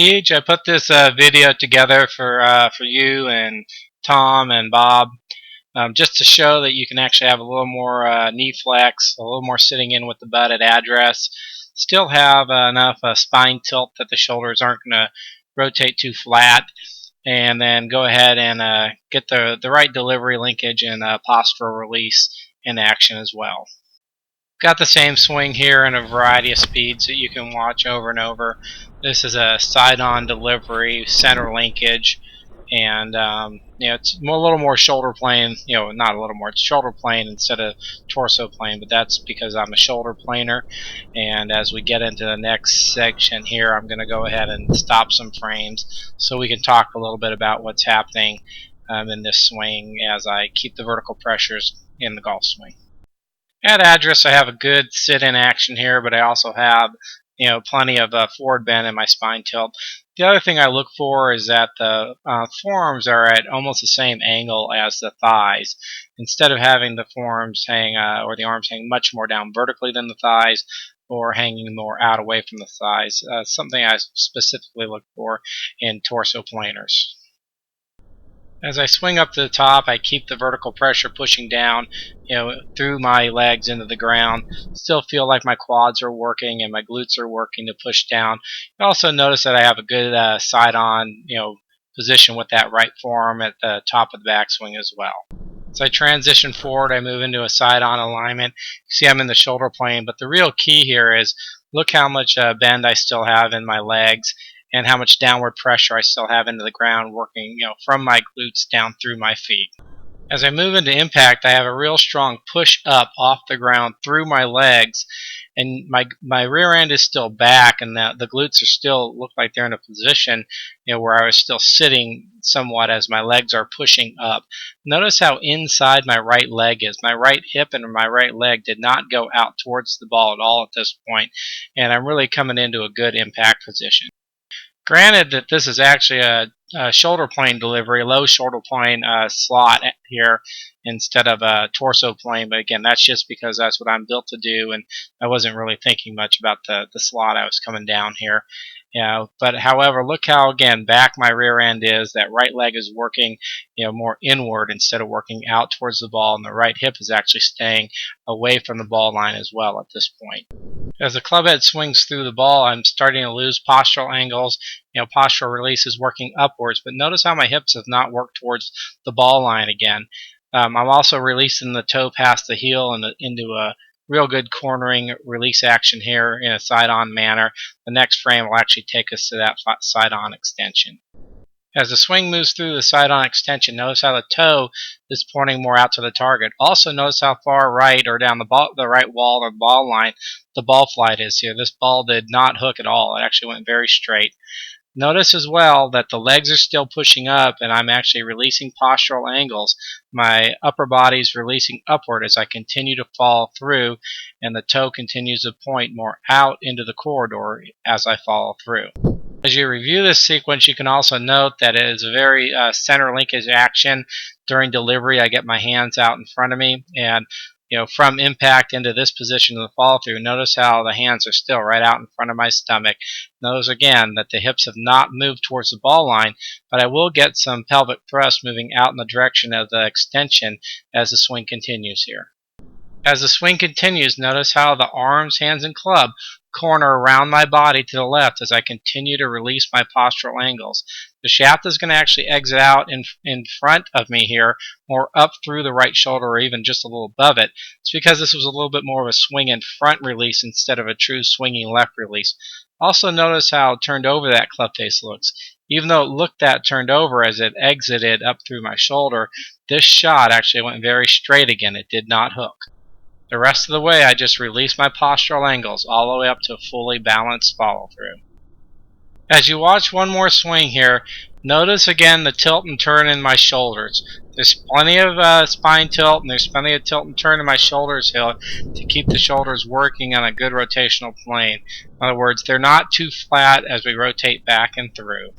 Each, I put this video together for you and Tom and Bob, just to show that you can actually have a little more knee flex, a little more sitting in with the butt at address, still have enough spine tilt that the shoulders aren't going to rotate too flat, and then go ahead and get the right delivery linkage and postural release in action as well. Got the same swing here in a variety of speeds that you can watch over and over. This is a side-on delivery, center linkage, and it's a little more shoulder plane. Not a little more, it's shoulder plane instead of torso plane, but that's because I'm a shoulder planer. And as we get into the next section here, I'm going to go ahead and stop some frames so we can talk a little bit about what's happening in this swing as I keep the vertical pressures in the golf swing. At address, I have a good sit-in action here, but I also have plenty of forward bend in my spine tilt. The other thing I look for is that the forearms are at almost the same angle as the thighs. Instead of having the forearms hang or the arms hang much more down vertically than the thighs, or hanging more out away from the thighs, something I specifically look for in torso planers. As I swing up to the top, I keep the vertical pressure pushing down, through my legs into the ground. Still feel like my quads are working and my glutes are working to push down. You also notice that I have a good side-on, position with that right forearm at the top of the backswing as well. As I transition forward, I move into a side-on alignment. You see I'm in the shoulder plane, but the real key here is look how much bend I still have in my legs, and how much downward pressure I still have into the ground working, from my glutes down through my feet. As I move into impact, I have a real strong push up off the ground through my legs, and my rear end is still back, and the glutes are still look like they're in a position, where I was still sitting somewhat as my legs are pushing up. Notice how inside my right leg is. My right hip and my right leg did not go out towards the ball at all at this point, and I'm really coming into a good impact position. Granted that this is actually a shoulder plane delivery, low shoulder plane slot here instead of a torso plane, but again, that's just because that's what I'm built to do, and I wasn't really thinking much about the slot I was coming down here. But however, look how, again, back my rear end is. That right leg is working more inward instead of working out towards the ball, and the right hip is actually staying away from the ball line as well at this point. As the club head swings through the ball, I'm starting to lose postural angles. Postural release is working upwards, but notice how my hips have not worked towards the ball line again. I'm also releasing the toe past the heel and into a real good cornering release action here in a side-on manner. The next frame will actually take us to that side-on extension. As the swing moves through the side-on extension, notice how the toe is pointing more out to the target. Also notice how far right or down the right wall or ball line the ball flight is here. This ball did not hook at all. It actually went very straight. Notice as well that the legs are still pushing up and I'm actually releasing postural angles. My upper body is releasing upward as I continue to fall through, and the toe continues to point more out into the corridor as I follow through. As you review this sequence, you can also note that it is a very center linkage action. During delivery, I get my hands out in front of me, and from impact into this position of the follow through, notice how the hands are still right out in front of my stomach. Notice again that the hips have not moved towards the ball line, but I will get some pelvic thrust moving out in the direction of the extension as the swing continues here. As the swing continues, notice how the arms, hands, and club corner around my body to the left as I continue to release my postural angles. The shaft is going to actually exit out in front of me here, more up through the right shoulder or even just a little above it. It's because this was a little bit more of a swing in front release instead of a true swinging left release. Also notice how turned over that club face looks. Even though it looked that turned over as it exited up through my shoulder, this shot actually went very straight again. It did not hook. The rest of the way, I just release my postural angles all the way up to a fully balanced follow-through. As you watch one more swing here, notice again the tilt and turn in my shoulders. There's plenty of spine tilt, and there's plenty of tilt and turn in my shoulders here to keep the shoulders working on a good rotational plane. In other words, they're not too flat as we rotate back and through.